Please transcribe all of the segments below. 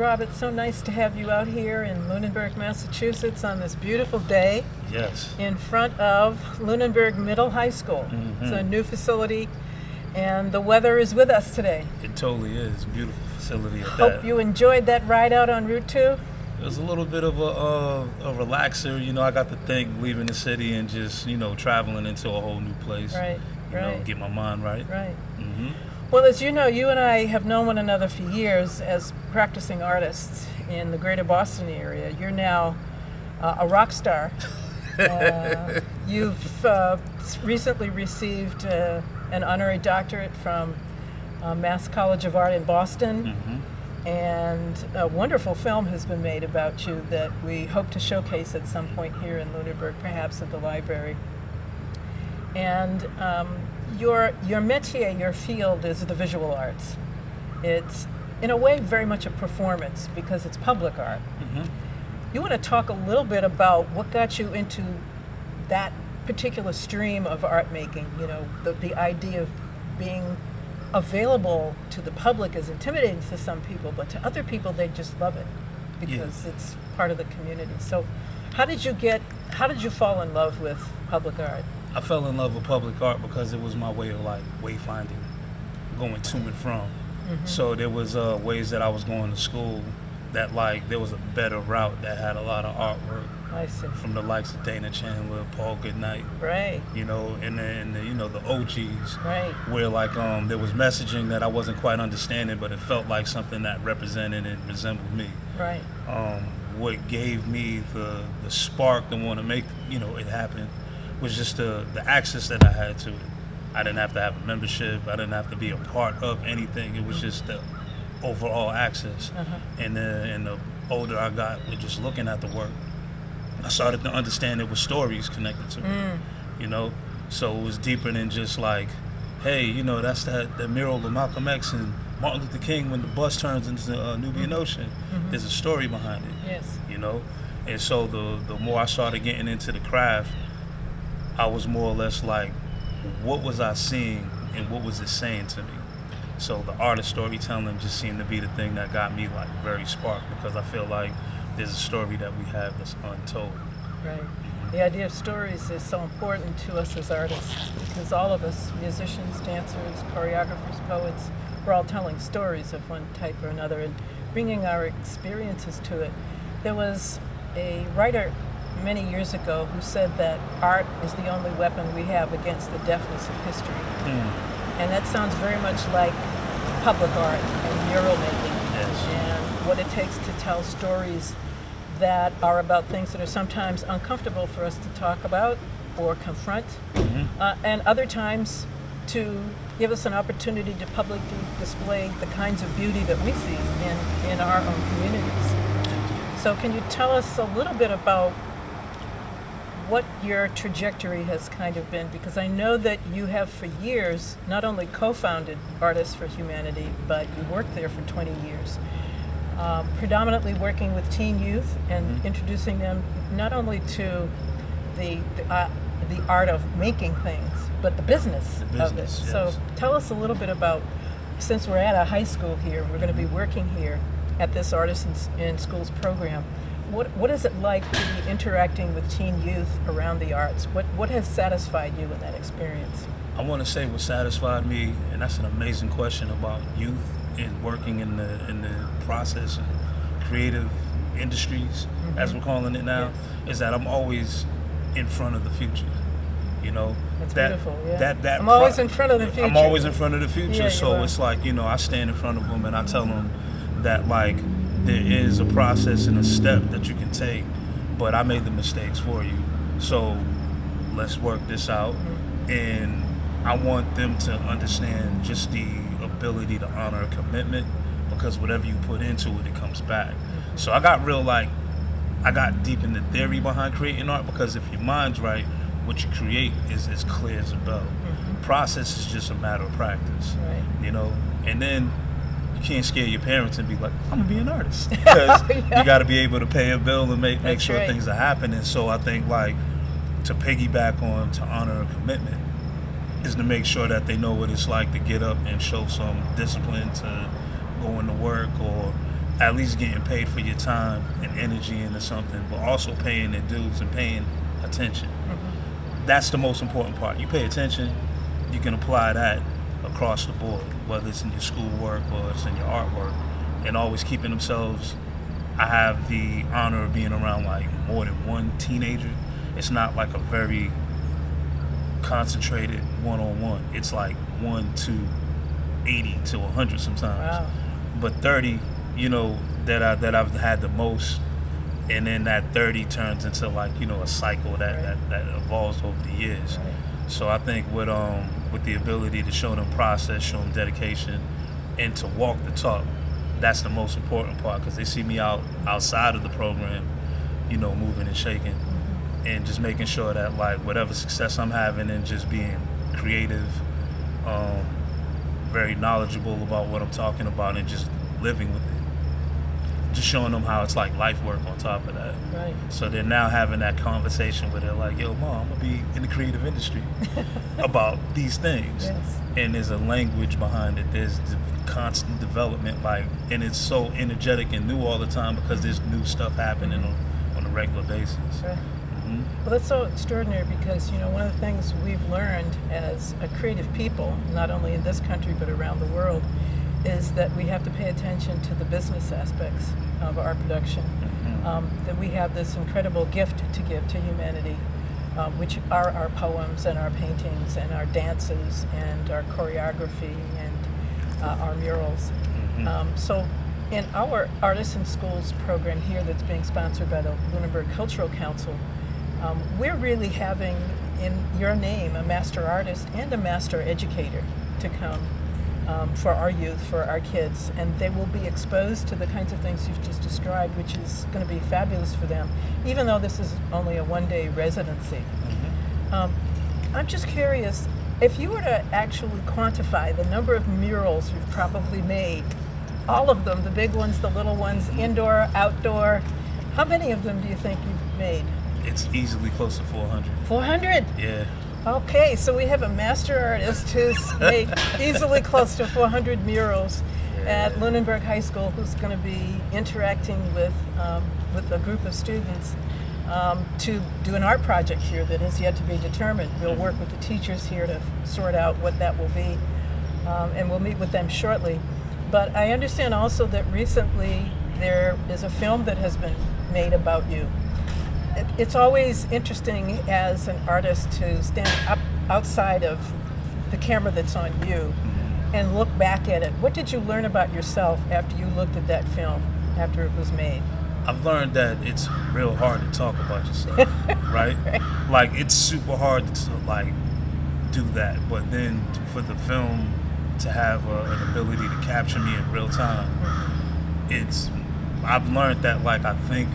Rob, it's so nice to have you out here in Lunenburg, Massachusetts on this beautiful day. Yes. In front of Lunenburg Middle High School. It's a new facility, and the weather is with us today. It totally is. Beautiful facility at Hope that. you enjoyed that ride out on Route 2. It was a little bit of a relaxer. You know, I got to think leaving the city and just, traveling into a whole new place. Right, right. Get my mind right. Right. Well, as you know, you and I have known one another for years as practicing artists in the greater Boston area. You're now a rock star. You've recently received an honorary doctorate from Mass College of Art in Boston. And a wonderful film has been made about you that we hope to showcase at some point here in Lunenburg, perhaps at the library. And your métier, your field, is the visual arts. It's, in a way, very much a performance because it's public art. You want to talk a little bit about what got you into that particular stream of art making? The idea of being available to the public is intimidating to some people, but to other people they just love it because it's part of the community. So how did you fall in love with public art? I fell in love with public art because it was my way of wayfinding, going to and from. So there was ways that I was going to school that there was a better route that had a lot of artwork. I see. From the likes of Dana Chandler, Paul Goodnight. Right. And the OGs. Right. Where there was messaging that I wasn't quite understanding, but it felt like something that represented and resembled me. Right. What gave me the spark to want to make it happen was just the access that I had to it. I didn't have to have a membership. I didn't have to be a part of anything. It was just the overall access. And the older I got with just looking at the work, I started to understand there were stories connected to it. So it was deeper than just hey, that's that mural of Malcolm X and Martin Luther King when the bus turns into the Nubian Ocean. There's a story behind it. Yes. And so the more I started getting into the craft, I was more or less what was I seeing and what was it saying to me? So the art of storytelling just seemed to be the thing that got me very sparked because I feel like there's a story that we have that's untold. Right. The idea of stories is so important to us as artists because all of us, musicians, dancers, choreographers, poets, we're all telling stories of one type or another and bringing our experiences to it. There was a writer many years ago who said that art is the only weapon we have against the deafness of history. And that sounds very much like public art and mural making. Yes. And what it takes to tell stories that are about things that are sometimes uncomfortable for us to talk about or confront, and other times to give us an opportunity to publicly display the kinds of beauty that we see in our own communities. So can you tell us a little bit about what your trajectory has kind of been? Because I know that you have for years not only co-founded Artists for Humanity, but you worked there for 20 years. Predominantly working with teen youth and introducing them not only to the art of making things, but the business of it. Yes. So tell us a little bit about, since we're at a high school here, we're going to be working here at this Artists in Schools program. What is it like to be interacting with teen youth around the arts? What has satisfied you in that experience? I want to say what satisfied me, and that's an amazing question about youth and working in the process and creative industries, as we're calling it now, is that I'm always in front of the future. That's beautiful. Yeah. That I'm always in front of the future. I'm always in front of the future. Yeah, so it's I stand in front of them and I tell them that there is a process and a step that you can take, but I made the mistakes for you. So let's work this out. And I want them to understand just the ability to honor a commitment, because whatever you put into it, it comes back. So I got I got deep in the theory behind creating art, because if your mind's right, what you create is as clear as a bell. Process is just a matter of practice, and then you can't scare your parents and be like, I'm gonna be an artist, because you got to be able to pay a bill and make sure things are happening. So I think to piggyback on to honor a commitment is to make sure that they know what it's like to get up and show some discipline, to go into work, or at least getting paid for your time and energy into something, but also paying their dues and paying attention. That's the most important part. You pay attention, you can apply that across the board, whether it's in your schoolwork or it's in your artwork, and always keeping themselves. I have the honor of being around like more than one teenager. It's not like a very concentrated one-on-one. It's like 1 to 80 to 100 sometimes. Wow. But 30, that I've had the most, and then that 30 turns into like a cycle that evolves over the years. Right. So I think with the ability to show them process, show them dedication, and to walk the talk, that's the most important part, because they see me outside of the program, moving and shaking, and just making sure that like whatever success I'm having and just being creative, very knowledgeable about what I'm talking about, and just living with it. Just showing them how it's like life work on top of that. Right. So they're now having that conversation where they're like, yo, Mom, I'm gonna be in the creative industry about these things. Yes. And there's a language behind it. There's the constant development, and it's so energetic and new all the time because there's new stuff happening on a regular basis. Right. Well, that's so extraordinary because, one of the things we've learned as a creative people, not only in this country but around the world, is that we have to pay attention to the business aspects of our production. That we have this incredible gift to give to humanity, which are our poems and our paintings and our dances and our choreography and our murals. So in our Artists in Schools program here that's being sponsored by the Lunenburg Cultural Council, we're really having in your name a master artist and a master educator to come for our youth, for our kids, and they will be exposed to the kinds of things you've just described, which is going to be fabulous for them, even though this is only a one-day residency. I'm just curious, if you were to actually quantify the number of murals you've probably made, all of them, the big ones, the little ones, indoor, outdoor, how many of them do you think you've made? It's easily close to 400. 400? Yeah. Okay, so we have a master artist who's made easily close to 400 murals at Lunenburg High School, who's going to be interacting with a group of students to do an art project here that is yet to be determined. We'll work with the teachers here to sort out what that will be, and we'll meet with them shortly. But I understand also that recently there is a film that has been made about you. It's always interesting as an artist to stand up outside of the camera that's on you and look back at it. What did you learn about yourself after you looked at that film, after it was made? I've learned that it's real hard to talk about yourself, right? Like, it's super hard to like do that, but then for the film to have an ability to capture me in real time, I've learned that, like, I think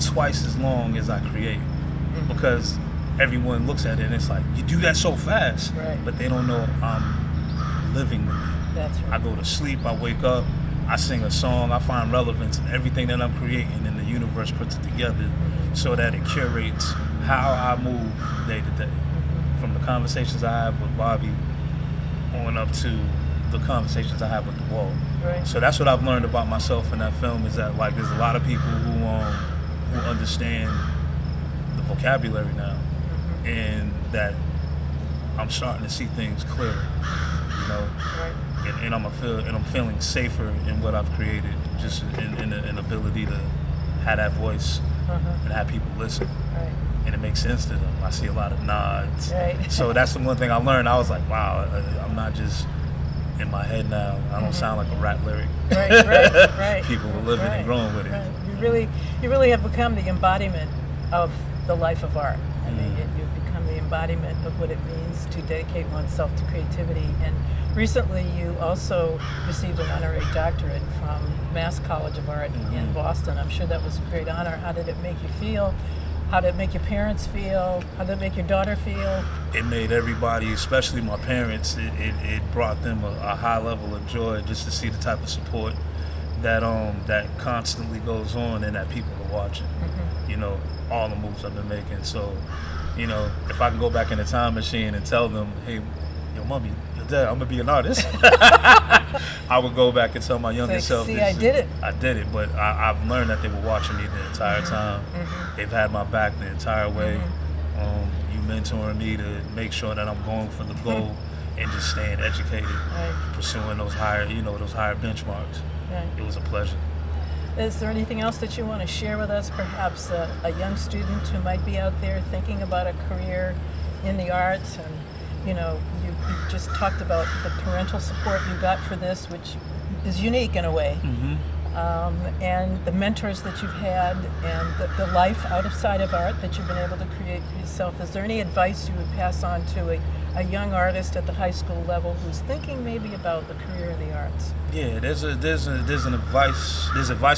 twice as long as I create, because everyone looks at it and it's like, you do that so fast, right, but they don't know I'm living with it. That's right. I go to sleep, I wake up, I sing a song, I find relevance in everything that I'm creating, and the universe puts it together so that it curates how I move day to day. From the conversations I have with Bobby on up to the conversations I have with the wall. Right. So that's what I've learned about myself in that film, is that, like, there's a lot of people who understand the vocabulary now, and that I'm starting to see things clearer, Right. and I'm feeling safer in what I've created, just in the ability to have that voice and have people listen, Right. and it makes sense to them. I see a lot of nods. Right. So that's the one thing I learned. I was like, wow, I'm not just in my head now. I don't sound like a rap lyric. Right. People were living and growing with it. Right. You really have become the embodiment of the life of art. I mean, you've become the embodiment of what it means to dedicate oneself to creativity. And recently, you also received an honorary doctorate from Mass College of Art in Boston. I'm sure that was a great honor. How did it make you feel? How did it make your parents feel? How did it make your daughter feel? It made everybody, especially my parents, it brought them a high level of joy just to see the type of support that constantly goes on and that people are watching. All the moves I've been making. So, if I can go back in the time machine and tell them, hey, yo, mommy, yo, dad, I'm gonna be an artist. I would go back and tell my younger self, see, I did it. I did it, but I've learned that they were watching me the entire time. They've had my back the entire way. You mentoring me to make sure that I'm going for the goal and just staying educated, pursuing those higher, those higher benchmarks. It was a pleasure. Is there anything else that you want to share with us? Perhaps a young student who might be out there thinking about a career in the arts, and you just talked about the parental support you got for this, which is unique in a way, and the mentors that you've had, and the life outside of art that you've been able to create for yourself. Is there any advice you would pass on to a young artist at the high school level who's thinking maybe about a career in the arts? Yeah, there's advice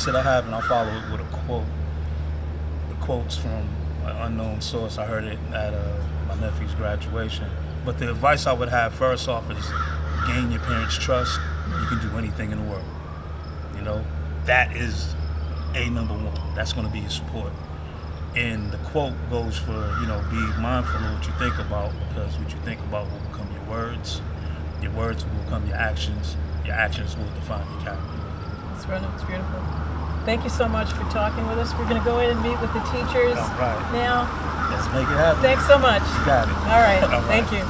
that I have, and I'll follow it with a quote. The quote's from an unknown source. I heard it at my nephew's graduation. But the advice I would have first off is gain your parents' trust. You can do anything in the world. That is number one. That's going to be your support. And the quote goes for, be mindful of what you think about, because what you think about will become your words will become your actions will define your character. That's right, it's beautiful. Thank you so much for talking with us. We're going to go in and meet with the teachers All right. now. Let's make it happen. Thanks so much. You got it. All right. Thank you.